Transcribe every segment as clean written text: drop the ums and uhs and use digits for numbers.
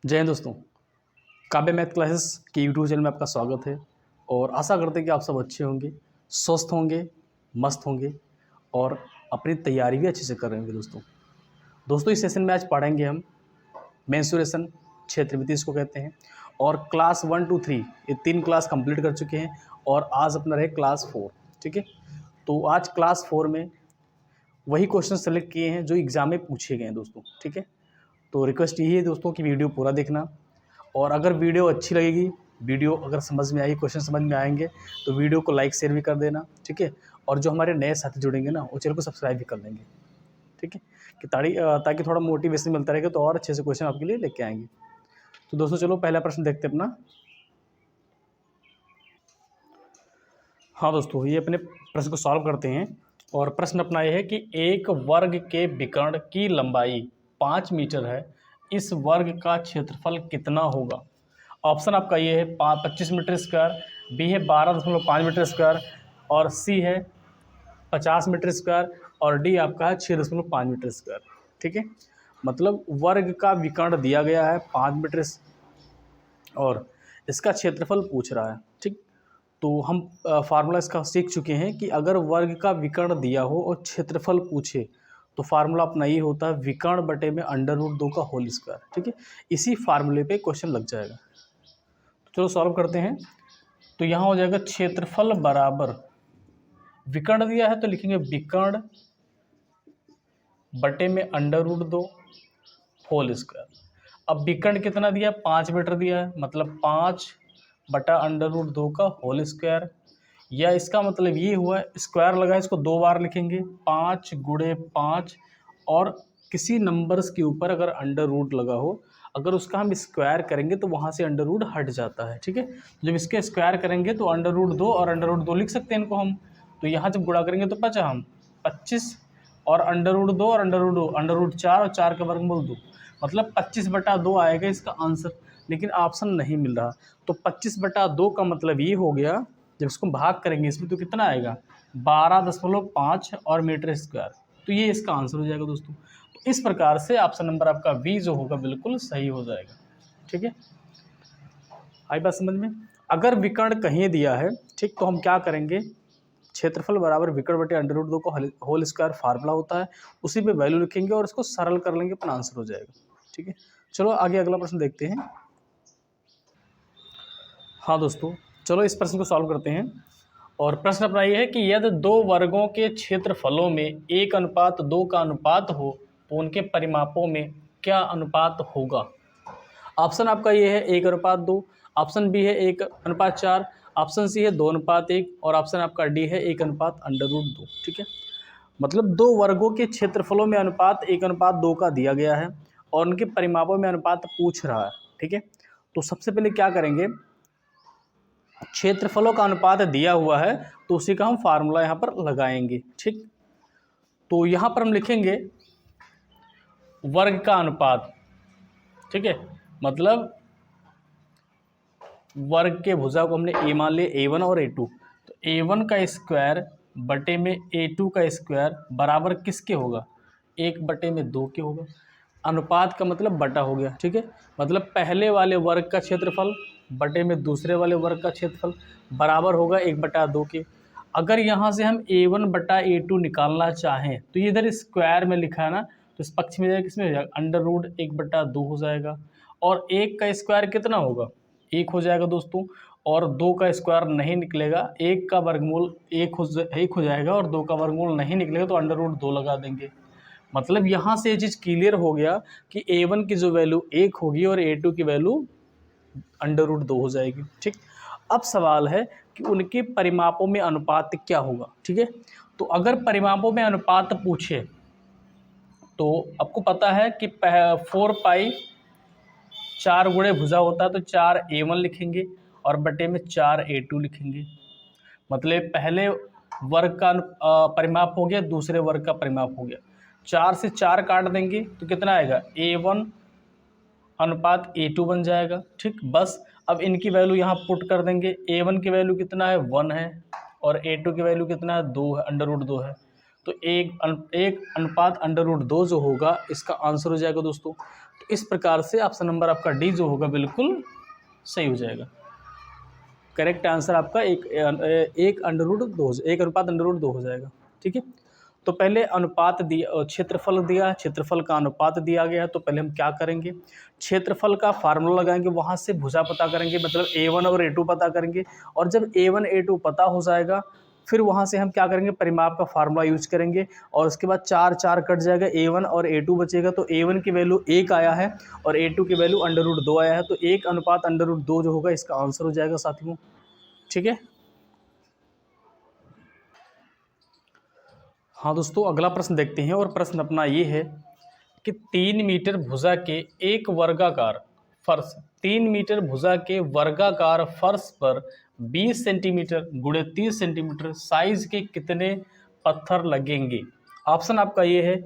जय हिंद दोस्तों। काव्य मैथ क्लासेस के यूट्यूब चैनल में आपका स्वागत है और आशा करते हैं कि आप सब अच्छे होंगे, स्वस्थ होंगे, मस्त होंगे और अपनी तैयारी भी अच्छे से कर रहे होंगे। दोस्तों इस सेशन में आज पढ़ेंगे हम मेंसुरेशन, क्षेत्रमिति इसको कहते हैं। और क्लास 1 to 3 ये 3 क्लास कंप्लीट कर चुके हैं और आज अपना रहे क्लास 4। ठीक है, तो आज क्लास 4 में वही क्वेश्चन सेलेक्ट किए हैं जो एग्ज़ाम में पूछे गए हैं दोस्तों। ठीक है, तो रिक्वेस्ट यही है दोस्तों कि वीडियो पूरा देखना और अगर वीडियो अच्छी लगेगी, वीडियो अगर समझ में आई, क्वेश्चन समझ में आएंगे तो वीडियो को लाइक शेयर भी कर देना। ठीक है, और जो हमारे नए साथी जुड़ेंगे ना वो चैनल को सब्सक्राइब भी कर लेंगे। ठीक है, कि ताकि थोड़ा मोटिवेशन मिलता रहेगा तो और अच्छे से क्वेश्चन आपके लिए लेके आएंगे। तो दोस्तों चलो पहला प्रश्न देखते हैं अपना। हाँ दोस्तों, ये अपने प्रश्न को सॉल्व करते हैं और प्रश्न अपना ये है कि एक वर्ग के विकर्ण की लंबाई 5 मीटर है, इस वर्ग का क्षेत्रफल कितना होगा। ऑप्शन आपका ये है 25 मीटर स्क्वायर, बी है 12.5 मीटर स्क्वायर और सी है 50 मीटर स्क्वायर और डी आपका है 6.5 मीटर स्क्वायर। ठीक है, मतलब वर्ग का विकर्ण दिया गया है 5 मीटर और इसका क्षेत्रफल पूछ रहा है। ठीक, तो हम फार्मूला इसका सीख चुके हैं कि अगर वर्ग का विकर्ण दिया हो और क्षेत्रफल पूछे तो फार्मूला अपना ये होता है विकर्ण बटे में √2 का होल स्क्वायर। ठीक है, इसी फार्मूले पे क्वेश्चन लग जाएगा। तो चलो सॉल्व करते हैं। तो यहाँ हो जाएगा क्षेत्रफल बराबर विकर्ण दिया है तो लिखेंगे विकर्ण बटे में √2 होल स्क्वायर। अब विकर्ण कितना दिया है, 5 मीटर दिया है, मतलब 5 बटा √2 का होल स्क्वायर। या इसका मतलब ये हुआ स्क्वायर लगा है, इसको 2 बार लिखेंगे 5 गुणे 5 और किसी नंबर्स के ऊपर अगर अंडर रूट लगा हो, अगर उसका हम स्क्वायर करेंगे तो वहाँ से अंडर रूट हट जाता है। ठीक है, जब इसके स्क्वायर करेंगे तो √2 और √2 लिख सकते हैं इनको हम। तो यहाँ जब गुणा करेंगे तो बचा हम 25 और √2 और √4 और 4 का वर्गमूल 2, मतलब 25/2 आएगा इसका आंसर। लेकिन ऑप्शन नहीं मिल रहा, तो 25/2 का मतलब ये हो गया जब इसको भाग करेंगे इसमें तो कितना आएगा 12.5 और मीटर स्क्वायर। तो ये इसका आंसर हो जाएगा दोस्तों। तो इस प्रकार से ऑप्शन नंबर आपका बी जो होगा बिल्कुल सही हो जाएगा। ठीक है, आई बात समझ में। अगर विकर्ण कहीं दिया है, ठीक, तो हम क्या करेंगे, क्षेत्रफल बराबर विकर्ण बटे √2 का होल स्क्वायर फार्मूला होता है, उसी पे वैल्यू लिखेंगे और इसको सरल कर लेंगे, अपना आंसर हो जाएगा। ठीक है, चलो आगे अगला प्रश्न देखते हैं। हाँ दोस्तों, चलो इस प्रश्न को सॉल्व करते हैं और प्रश्न अपना ये है कि यदि 2 वर्गों के क्षेत्रफलों में 1:2 का अनुपात हो तो उनके परिमापों में क्या अनुपात होगा। ऑप्शन आपका ये है 1:2, ऑप्शन बी है 1:4, ऑप्शन सी है 2:1 और ऑप्शन आपका डी है 1:√2। ठीक है, मतलब 2 वर्गों के क्षेत्रफलों में अनुपात 1:2 का दिया गया है और उनके परिमापों में अनुपात पूछ रहा है। ठीक है, तो सबसे पहले क्या करेंगे, क्षेत्रफलों का अनुपात दिया हुआ है तो उसी का हम फार्मूला यहाँ पर लगाएंगे। ठीक, तो यहाँ पर हम लिखेंगे वर्ग का अनुपात। ठीक है, मतलब वर्ग के भुजा को हमने ए मान लिया, A1 और A2, तो A1 का स्क्वायर बटे में A2 का स्क्वायर बराबर किसके होगा, 1/2 के होगा। अनुपात का मतलब बटा हो गया। ठीक है, मतलब पहले वाले वर्ग का क्षेत्रफल बटे में दूसरे वाले वर्ग का क्षेत्रफल बराबर होगा 1/2 के। अगर यहाँ से हम A1/A2 निकालना चाहें तो ये इधर स्क्वायर में लिखा है ना, तो इस पक्ष में जाएगा, किसमें हो जाएगा, √1/2 हो जाएगा। और 1 का स्क्वायर कितना होगा, 1 हो जाएगा दोस्तों, और 2 का स्क्वायर नहीं निकलेगा, 1 का वर्गमूल 1 हो जाएगा और 2 का वर्गमूल नहीं निकलेगा तो √2 लगा देंगे। मतलब यहाँ से ये चीज़ क्लियर हो गया कि A1 की जो वैल्यू 1 होगी और A2 की वैल्यू √2 हो जाएगी। ठीक, अब सवाल है कि उनके परिमापों में अनुपात क्या होगा। ठीक है, तो अगर परिमापों में अनुपात पूछे तो आपको पता है कि 4π 4 गुणे भुजा होता है, तो 4A1 लिखेंगे और बटे में 4A2 लिखेंगे। मतलब पहले वर्ग का परिमाप हो गया, दूसरे वर्ग का परिमाप हो गया। 4 से 4 काट देंगे तो कितना आएगा, A1 अनुपात A2 बन जाएगा। ठीक, बस अब इनकी वैल्यू यहाँ पुट कर देंगे। A1 की वैल्यू कितना है, 1 है और A2 की वैल्यू कितना है, 2 है, √2 है। तो एक अनुपात √2 जो होगा इसका आंसर हो जाएगा दोस्तों। तो इस प्रकार से ऑप्शन नंबर आपका डी जो होगा बिल्कुल सही हो जाएगा। करेक्ट आंसर आपका एक अनुपात अंडर रूट 2 हो जाएगा। ठीक है, तो पहले अनुपात दिया, क्षेत्रफल दिया, क्षेत्रफल का अनुपात दिया गया। तो पहले हम क्या करेंगे, क्षेत्रफल का फार्मूला लगाएंगे, वहाँ से भुजा पता करेंगे, मतलब A1 और A2 पता करेंगे। और जब A1 A2 पता हो जाएगा फिर वहाँ से हम क्या करेंगे, परिमाप का फार्मूला यूज करेंगे और उसके बाद 4 4 कट जाएगा, A1 और A2 बचेगा। तो A1 की वैल्यू 1 आया है और A2 की वैल्यू अंडर रूट 2 आया है। तो 1 अनुपात अंडर रूट 2 जो होगा इसका आंसर हो जाएगा साथियों। ठीक है, हाँ दोस्तों, अगला प्रश्न देखते हैं। और प्रश्न अपना ये है कि 3 मीटर भुजा के एक वर्गाकार फर्श 3 मीटर भुजा के वर्गाकार फर्श पर 20 सेंटीमीटर गुणे 30 सेंटीमीटर साइज के कितने पत्थर लगेंगे। ऑप्शन आपका ये है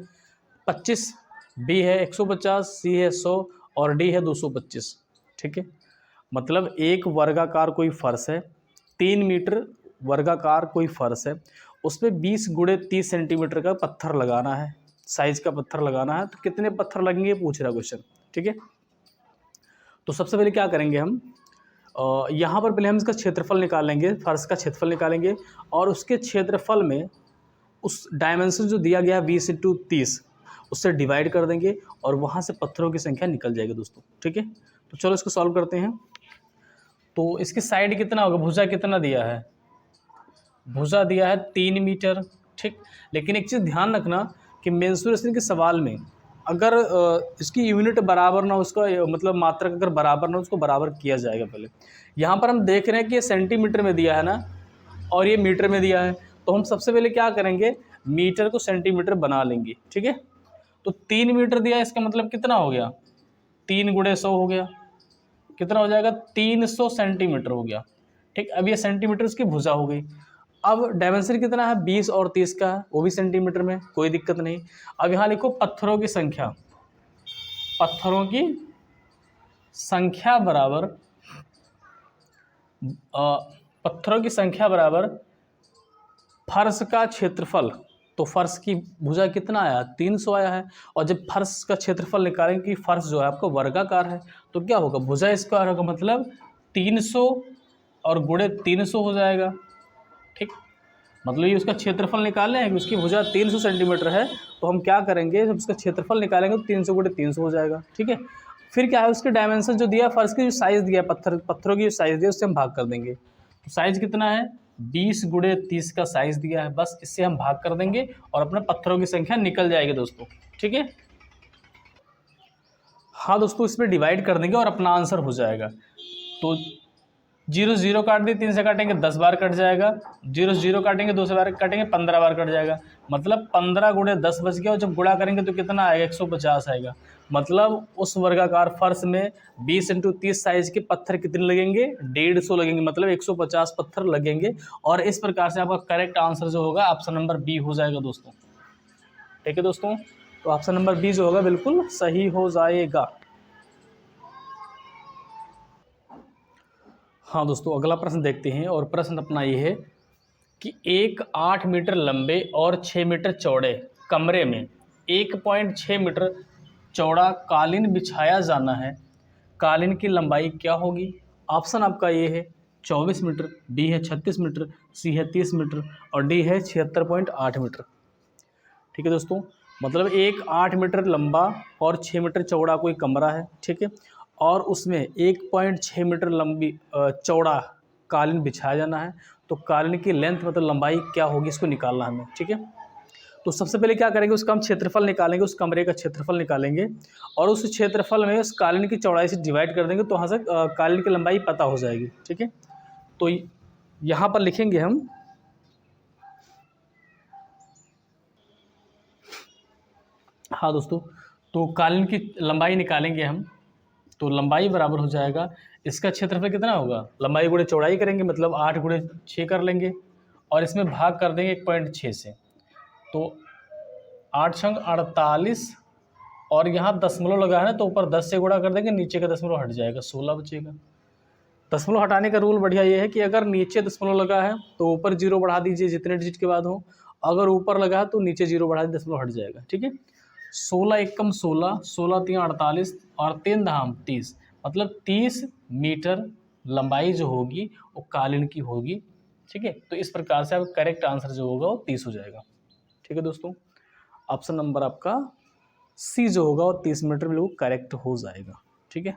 25, बी है 150, सी है 100 और डी है 225। ठीक है, मतलब एक वर्गाकार कोई फर्श है, 3 मीटर वर्गाकार कोई फर्श है, उसमें 20 गुणे 30 सेंटीमीटर का पत्थर लगाना है, साइज का पत्थर लगाना है। तो कितने पत्थर लगेंगे पूछ रहा क्वेश्चन। ठीक है, तो सबसे पहले क्या करेंगे हम, यहाँ पर पहले हम इसका क्षेत्रफल निकालेंगे, फर्श का क्षेत्रफल निकालेंगे और उसके क्षेत्रफल में उस डायमेंशन जो दिया गया 20 × 30 उससे डिवाइड कर देंगे और वहाँ से पत्थरों की संख्या निकल जाएगी दोस्तों। ठीक है, तो चलो इसको सॉल्व करते हैं। तो इसकी साइड कितना होगा, भुजा कितना दिया है, भुजा दिया है 3 मीटर। ठीक, लेकिन एक चीज़ ध्यान रखना कि मेंसुरेशन के सवाल में अगर इसकी यूनिट बराबर ना, उसका मतलब मात्रक अगर बराबर ना, उसको बराबर किया जाएगा। पहले यहाँ पर हम देख रहे हैं कि ये सेंटीमीटर में दिया है ना और ये मीटर में दिया है, तो हम सबसे पहले क्या करेंगे, मीटर को सेंटीमीटर बना लेंगे। ठीक है, तो 3 मीटर दिया है, इसका मतलब कितना हो गया, 3 × 100 हो गया, कितना हो जाएगा 300 सेंटीमीटर हो गया। ठीक, अब ये सेंटीमीटर उसकी भुजा हो गई। अब डायमेंशन कितना है, 20 और 30 का है, वो भी सेंटीमीटर में, कोई दिक्कत नहीं। अब यहाँ लिखो पत्थरों की संख्या, पत्थरों की संख्या बराबर पत्थरों की संख्या बराबर फर्श का क्षेत्रफल। तो फर्श की भुजा कितना आया, 300 आया है। और जब फर्श का क्षेत्रफल निकालेंगे कि फर्श जो है आपका वर्गाकार है, तो क्या होगा, भुजा स्क्वायर होगा, मतलब 300 और गुणे 300 हो जाएगा। ठीक, मतलब ये उसका क्षेत्रफल निकालना है कि उसकी भुजा 300 सेंटीमीटर है, तो हम क्या करेंगे, जब उसका क्षेत्रफल निकालेंगे तो 300 गुणे 300 हो जाएगा। ठीक है, फिर क्या है, उसके डायमेंशन जो दिया, फर्श की जो साइज़ दिया, पत्थरों की जो साइज़ दिया, उससे हम भाग कर देंगे। तो साइज़ कितना है, 20 गुणे 30 का साइज़ दिया है, बस इससे हम भाग कर देंगे और अपने पत्थरों की संख्या निकल जाएगी दोस्तों। ठीक है, हाँ दोस्तों, इसमें डिवाइड कर देंगे और अपना आंसर हो जाएगा। तो 0 0 काट दिए, 3 से काटेंगे 10 बार कट जाएगा, 0 0 काटेंगे 2 से बार काटेंगे 15 बार कट जाएगा, मतलब 15 गुणे 10 बच गया। और जब गुणा करेंगे तो कितना आएगा, 150 आएगा। मतलब उस वर्गाकार फर्श में 20 × 30 साइज के पत्थर कितने लगेंगे, 150 लगेंगे, मतलब 150 पत्थर लगेंगे। और इस प्रकार से आपका करेक्ट आंसर जो होगा ऑप्शन नंबर बी हो जाएगा दोस्तों। ठीक है दोस्तों, तो ऑप्शन नंबर बी जो होगा बिल्कुल सही हो जाएगा। हाँ दोस्तों, अगला प्रश्न देखते हैं। और प्रश्न अपना ये है कि एक 8 मीटर लंबे और 6 मीटर चौड़े कमरे में 1.6 मीटर चौड़ा कालीन बिछाया जाना है, कालीन की लंबाई क्या होगी। ऑप्शन आपका ये है 24 मीटर, बी है 36 मीटर, सी है 30 मीटर और डी है 76.8 मीटर। ठीक है दोस्तों, मतलब एक 8 मीटर लंबा और 6 मीटर चौड़ा कोई कमरा है। ठीक है, और उसमें 1.6 मीटर लंबी चौड़ा कालीन बिछाया जाना है। तो कालीन की लेंथ मतलब लंबाई क्या होगी, इसको निकालना है हमें। ठीक है, तो सबसे पहले क्या करेंगे, उसका हम क्षेत्रफल निकालेंगे, उस कमरे का क्षेत्रफल निकालेंगे और उस क्षेत्रफल में उस कालीन की चौड़ाई से डिवाइड कर देंगे, तो वहाँ से कालीन की लंबाई पता हो जाएगी। ठीक है, तो यहाँ पर लिखेंगे हम हाँ दोस्तों, तो कालीन की लंबाई निकालेंगे हम। तो लंबाई बराबर हो जाएगा, इसका क्षेत्रफल कितना होगा, लंबाई गुणे चौड़ाई करेंगे, मतलब 8 गुणे 6 कर लेंगे और इसमें भाग कर देंगे 1.6 से। तो 8 छंग 48 और यहाँ दशमलव लगा है ना, तो ऊपर 10 से गुणा कर देंगे, नीचे का दशमलव हट जाएगा, 16 बचेगा। दशमलव हटाने का रूल बढ़िया ये है कि अगर नीचे दशमलव लगा है तो ऊपर 0 बढ़ा दीजिए जितने डिजिट के बाद हो, अगर ऊपर लगा है तो नीचे 0 बढ़ा दीजिए, दशमलव हट जाएगा। ठीक है, 16 एकम 16, 16 3 48, और 3 धाम 30, मतलब 30 मीटर लंबाई जो होगी वो कालीन की होगी। ठीक है, तो इस प्रकार से आपका करेक्ट आंसर जो होगा वो 30 हो जाएगा। ठीक है दोस्तों, ऑप्शन नंबर आपका सी जो होगा वो 30 मीटर में वो करेक्ट हो जाएगा। ठीक है,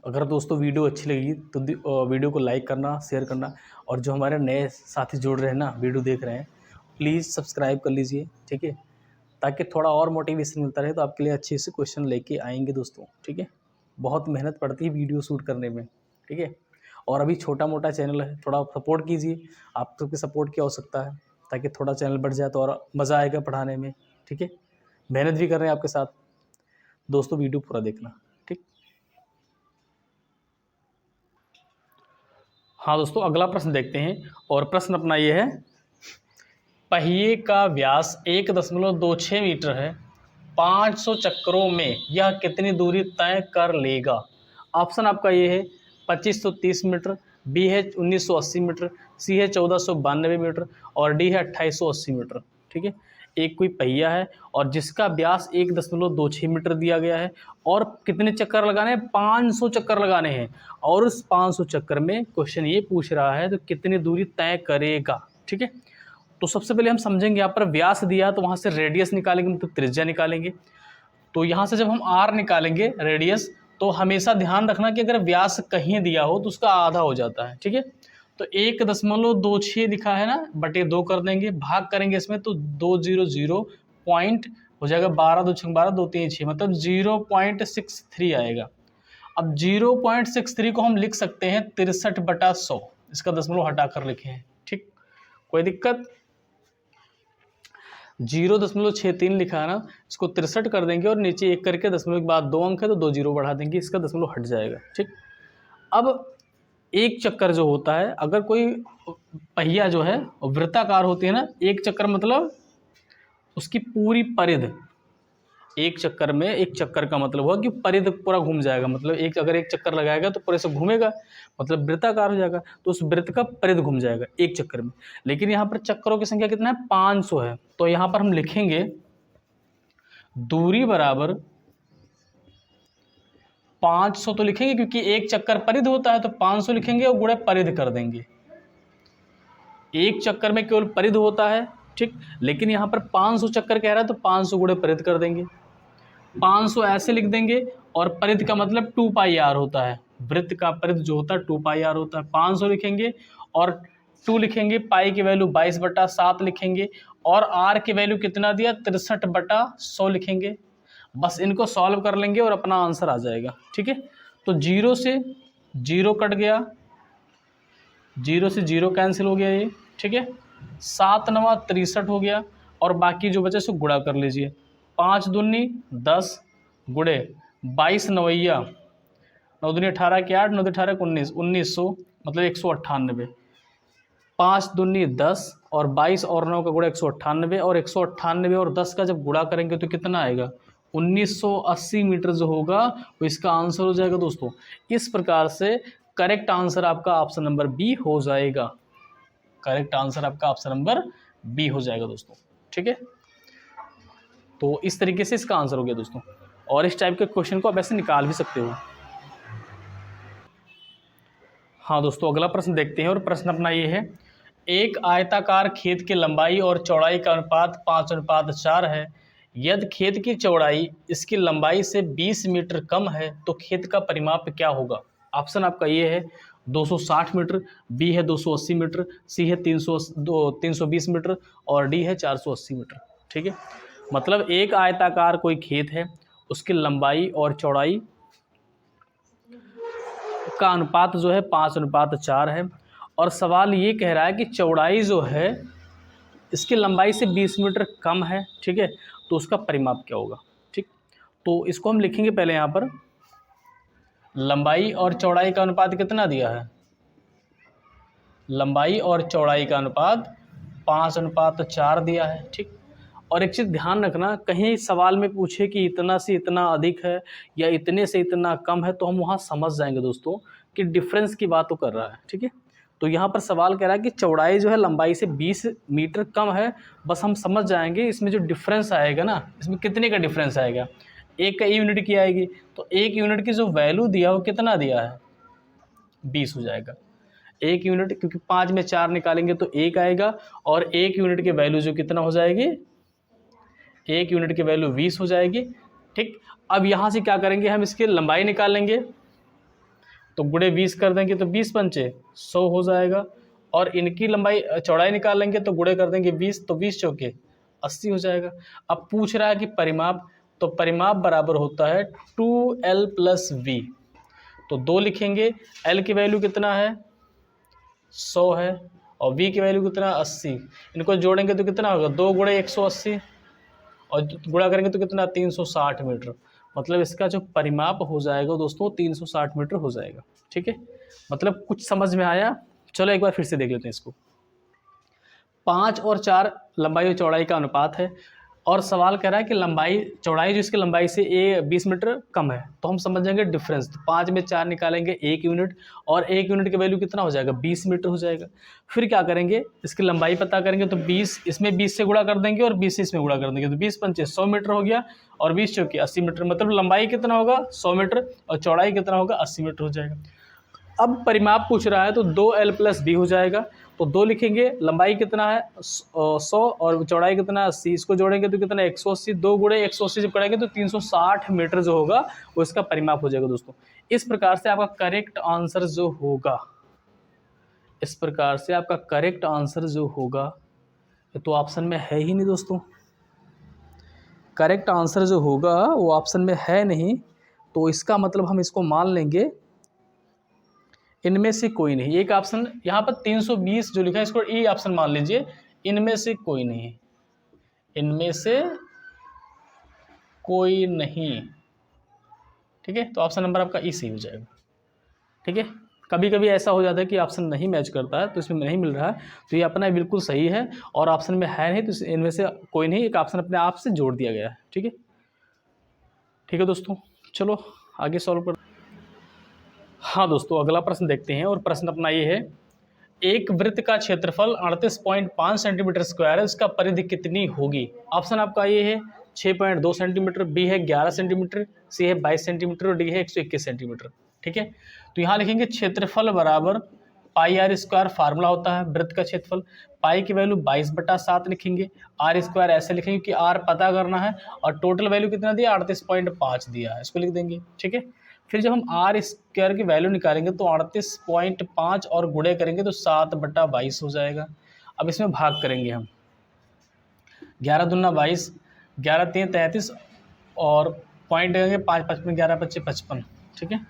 अगर दोस्तों वीडियो अच्छी लगी तो वीडियो को लाइक करना, शेयर करना, और जो हमारे नए साथी जुड़ रहे हैं ना, वीडियो देख रहे हैं, प्लीज़ सब्सक्राइब कर लीजिए। ठीक है, ताकि थोड़ा और मोटिवेशन मिलता रहे, तो आपके लिए अच्छे से क्वेश्चन लेके आएंगे दोस्तों। ठीक है, बहुत मेहनत पड़ती है वीडियो शूट करने में। ठीक है, और अभी छोटा मोटा चैनल है, थोड़ा सपोर्ट कीजिए, आप सबके सपोर्ट की आवश्यकता है, ताकि थोड़ा चैनल बढ़ जाए तो और मज़ा आएगा पढ़ाने में। ठीक है, मेहनत भी कर रहे हैं आपके साथ दोस्तों, वीडियो पूरा देखना। ठीक, हाँ दोस्तों, अगला प्रश्न देखते हैं, और प्रश्न अपना ये है, पहिए का व्यास 1.26 मीटर है, 500 चक्करों में यह कितनी दूरी तय कर लेगा। ऑप्शन आपका ये है 2530 मीटर, बी है 1980 मीटर, सी है 1492 मीटर, और डी है 2880 मीटर। ठीक है, एक कोई पहिया है और जिसका व्यास 1.26 मीटर दिया गया है, और कितने चक्कर लगाने हैं, 500 चक्कर लगाने हैं, और उस 500 चक्कर में क्वेश्चन ये पूछ रहा है तो कितनी दूरी तय करेगा। ठीक है, तो सबसे पहले हम समझेंगे, यहाँ पर व्यास दिया तो वहाँ से रेडियस निकालेंगे, मतलब त्रिज्या निकालेंगे। तो यहाँ से जब हम आर निकालेंगे रेडियस, तो हमेशा ध्यान रखना कि अगर व्यास कहीं दिया हो तो उसका आधा हो जाता है। ठीक है, तो 1.26 लिखा है ना, बटे 2 कर देंगे, भाग करेंगे इसमें तो 200 पॉइंट हो जाएगा, 12 2 6 12 2 3 6, मतलब 0.63 आएगा। अब 0.63 को हम लिख सकते हैं 63/100, इसका दशमलव हटा कर लिखे हैं। ठीक, कोई दिक्कत, 0.63 लिखा है ना, इसको 63 कर देंगे और नीचे 1 करके दशमलव के बाद 2 अंक है तो 2 जीरो बढ़ा देंगे, इसका दशमलव हट जाएगा। ठीक, अब एक चक्कर जो होता है, अगर कोई पहिया जो है वृत्ताकार होती है ना, एक चक्कर मतलब उसकी पूरी परिध, एक चक्कर में, एक चक्कर का मतलब हुआ कि परिध पूरा घूम जाएगा, मतलब एक अगर एक चक्कर लगाएगा तो पूरे से घूमेगा, मतलब वृत्ताकार हो जाएगा, तो उस वृत्त का परिध घूम जाएगा एक चक्कर में। लेकिन यहाँ पर चक्करों की संख्या कितना है, 500 है, तो यहाँ पर हम लिखेंगे दूरी बराबर 500 तो लिखेंगे, क्योंकि एक चक्कर परिध होता है, तो 500 लिखेंगे और गुणे परिध कर देंगे। एक चक्कर में केवल परिध होता है, ठीक, लेकिन यहाँ पर 500 चक्कर कह रहा है तो 500 गुणे परिध कर देंगे। 500 ऐसे लिख देंगे, और परिध का मतलब 2πr होता है, वृत्त का परिध जो होता है 2πr होता है। 500 लिखेंगे और 2 लिखेंगे, पाई की वैल्यू 22/7 लिखेंगे, और r की वैल्यू कितना दिया, 63/100 लिखेंगे। बस इनको सॉल्व कर लेंगे और अपना आंसर आ जाएगा। ठीक है, तो 0 से 0 कट गया, 0 से 0 कैंसिल हो गया ये। ठीक है, 7 9 63 हो गया, और बाकी जो बचे सो गुणा कर लीजिए, 5 दूनी 10 गुणे 22 नवैया 9 दूनी 18 के 8 9 18 19 1900, मतलब 198। 5 दूनी 10 और 22 और 9 का गुणा 198, और 198 और 10 का जब गुणा करेंगे तो कितना आएगा, 1980 मीटर जो होगा वो इसका आंसर हो जाएगा दोस्तों। इस प्रकार से करेक्ट आंसर आपका ऑप्शन नंबर बी हो जाएगा। करेक्ट आंसर आपका ऑप्शन नंबर बी हो जाएगा दोस्तों। ठीक है, तो इस तरीके से इसका आंसर हो गया दोस्तों, और इस टाइप के क्वेश्चन को आप ऐसे निकाल भी सकते हो। हाँ दोस्तों, अगला प्रश्न देखते हैं, और प्रश्न अपना ये है, एक आयताकार खेत की लंबाई और चौड़ाई का अनुपात 5:4 है। यदि खेत की चौड़ाई इसकी लंबाई से 20 मीटर कम है तो खेत का परिमाप क्या होगा। ऑप्शन आपका ये है 260 मीटर, बी है 280 मीटर, सी है 320 मीटर, और डी है 480 मीटर। ठीक है, मतलब एक आयताकार कोई खेत है, उसकी लंबाई और चौड़ाई का अनुपात जो है 5:4 है, और सवाल ये कह रहा है कि चौड़ाई जो है इसकी लंबाई से 20 मीटर कम है। ठीक है, तो उसका परिमाप क्या होगा। ठीक, तो इसको हम लिखेंगे पहले, यहाँ पर लंबाई और चौड़ाई का अनुपात कितना दिया है, लंबाई और चौड़ाई का अनुपात 5:4 दिया है। ठीक, और एक चीज़ ध्यान रखना, कहीं सवाल में पूछे कि इतना से इतना अधिक है या इतने से इतना कम है, तो हम वहाँ समझ जाएंगे दोस्तों कि डिफरेंस की बात तो कर रहा है। ठीक है, तो यहाँ पर सवाल कह रहा है कि चौड़ाई जो है लंबाई से 20 मीटर कम है। बस हम समझ जाएंगे इसमें जो डिफरेंस आएगा ना, इसमें कितने का डिफरेंस आएगा, एक का यूनिट की आएगी, तो एक यूनिट की जो वैल्यू दिया वो कितना दिया है, 20 हो जाएगा। एक यूनिट, क्योंकि 5 में 4 निकालेंगे तो 1 आएगा, और एक यूनिट की वैल्यू जो कितना हो जाएगी, एक यूनिट की वैल्यू 20 हो जाएगी। ठीक, अब यहाँ से क्या करेंगे, हम इसकी लंबाई निकाल लेंगे, तो गुणे 20 कर देंगे तो 20 पंचे 100 हो जाएगा, और इनकी लंबाई चौड़ाई निकाल लेंगे तो गुणे कर देंगे 20, तो 20 चौके 80 हो जाएगा। अब पूछ रहा है कि परिमाप, तो परिमाप बराबर होता है 2L + V, तो 2 लिखेंगे, L की वैल्यू कितना है 100 है, और V की वैल्यू कितना 80, इनको जोड़ेंगे तो कितना होगा 2 गुणे 180, और गुणा करेंगे तो कितना 360 मीटर। मतलब इसका जो परिमाप हो जाएगा दोस्तों 360 मीटर हो जाएगा। ठीक है, मतलब कुछ समझ में आया। चलो एक बार फिर से देख लेते हैं इसको। 5 और 4 लंबाई और चौड़ाई का अनुपात है, और सवाल कह रहा है कि लंबाई चौड़ाई जो इसकी लंबाई से 20 मीटर कम है, तो हम समझेंगे डिफरेंस। तो 5 में 4 निकालेंगे 1 यूनिट, और 1 यूनिट की वैल्यू कितना हो जाएगा 20 मीटर हो जाएगा। फिर क्या करेंगे, इसकी लंबाई पता करेंगे, तो 20 इसमें 20 से गुणा कर देंगे और 20 इसमें गुणा कर देंगे, तो 20 पंचे 100 मीटर हो गया, और 20 चौके 80 मीटर। मतलब लंबाई कितना होगा 100 मीटर और चौड़ाई कितना होगा 80 मीटर हो जाएगा। अब परिमाप पूछ रहा है तो 2L + B हो जाएगा, तो 2 लिखेंगे, लंबाई कितना है 100 और चौड़ाई कितना है 80, इसको जोड़ेंगे तो कितना 180, 2 गुणे 180 जब करेंगे तो 360 मीटर जो होगा वो इसका परिमाप हो जाएगा दोस्तों। इस प्रकार से आपका करेक्ट आंसर जो होगा, इस प्रकार से आपका करेक्ट आंसर जो होगा, तो ऑप्शन में है ही नहीं दोस्तों, करेक्ट आंसर जो होगा वो ऑप्शन में है नहीं, तो इसका मतलब हम इसको मान लेंगे इनमें से कोई नहीं। एक ऑप्शन यहाँ पर 320 जो लिखा है इसको ई ऑप्शन मान लीजिए, इनमें से कोई नहीं, इनमें से कोई नहीं। ठीक है, तो ऑप्शन नंबर आपका ई सही हो जाएगा। ठीक है, कभी कभी ऐसा हो जाता है कि ऑप्शन नहीं मैच करता है, तो इसमें नहीं मिल रहा है, तो ये अपना बिल्कुल सही है, और ऑप्शन में है नहीं, तो इनमें से कोई नहीं, एक ऑप्शन अपने आप से जोड़ दिया गया है। ठीक है, ठीक है दोस्तों, चलो आगे सॉल्व कर। हाँ दोस्तों, अगला प्रश्न देखते हैं, और प्रश्न अपना ये है, एक वृत्त का क्षेत्रफल 38.5 सेंटीमीटर स्क्वायर है, उसका परिधि कितनी होगी। ऑप्शन आपका ये है 6.2 सेंटीमीटर, बी है 11 सेंटीमीटर, सी है 22 सेंटीमीटर, और डी है 121 सेंटीमीटर। ठीक है, तो यहाँ लिखेंगे क्षेत्रफल बराबर πr² फार्मूला होता है वृत्त का क्षेत्रफल, पाई की वैल्यू 22/7 लिखेंगे, r² ऐसे लिखेंगे कि r पता करना है, और टोटल वैल्यू कितना दिया 38.5 दिया है, इसको लिख देंगे। ठीक है, फिर जब हम r² की वैल्यू निकालेंगे तो 38.5 और गुणे करेंगे तो 7/22 हो जाएगा। अब इसमें भाग करेंगे हम, 11 दूना 22, 11 3 33, और पॉइंट देंगे 5 55, 11 25 55। ठीक है,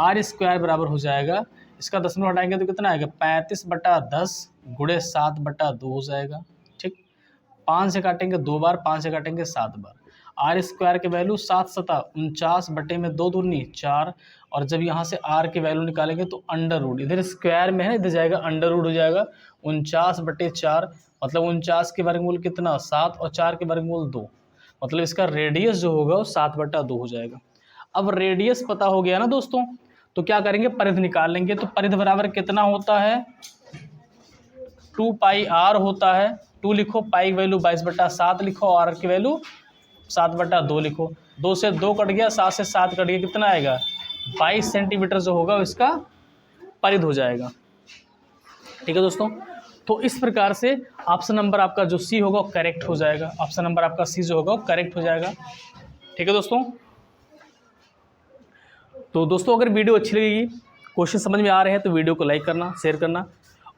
r² बराबर हो जाएगा, इसका दशमलव हटाएंगे तो कितना आएगा 35/10 गुणे 7/2 हो जाएगा। ठीक, 5 से काटेंगे 2 बार, 5 से काटेंगे 7 बार, r² की वैल्यू 7 7 49 बटे में 2 दूनी 4, और जब यहाँ से r की वैल्यू निकालेंगे तो अंडर रूट, इधर स्क्वायर में है, इधर जाएगा अंडर रूट हो जाएगा 49/4, मतलब 49 के वर्गमूल कितना 7, और 4 के वर्गमूल 2, मतलब इसका रेडियस जो होगा वो 7/2 हो जाएगा। अब रेडियस पता हो गया ना दोस्तों, तो क्या करेंगे परिधि निकाल लेंगे, तो परिधि बराबर कितना होता है 2πr होता है, 2 लिखो, पाई की वैल्यू 22/7 लिखो, और r की वैल्यू 7/2 लिखो, 2 से 2 कट गया, 7 से 7 कट गया, कितना आएगा 22 सेंटीमीटर जो होगा इसका परिधि हो जाएगा। ठीक है दोस्तों, तो इस प्रकार से ऑप्शन नंबर आपका जो सी होगा वो करेक्ट हो जाएगा, ऑप्शन नंबर आपका सी जो होगा वो करेक्ट हो जाएगा। ठीक है दोस्तों, तो दोस्तों अगर वीडियो अच्छी लगेगी, क्वेश्चन समझ में आ रहे हैं, तो वीडियो को लाइक करना, शेयर करना,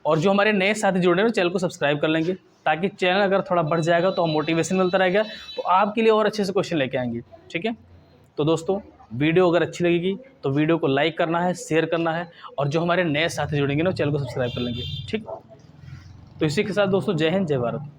और जो हमारे नए साथी जुड़े हैं चैनल को सब्सक्राइब कर लेंगे, ताकि चैनल अगर थोड़ा बढ़ जाएगा तो मोटिवेशन मिलता रहेगा, तो आपके लिए और अच्छे से क्वेश्चन लेके आएंगे। ठीक है, तो दोस्तों वीडियो अगर अच्छी लगेगी तो वीडियो को लाइक करना है, शेयर करना है, और जो हमारे नए साथी जुड़ेंगे ना चैनल को सब्सक्राइब कर लेंगे। ठीक, तो इसी के साथ दोस्तों जय हिंद, जय भारत।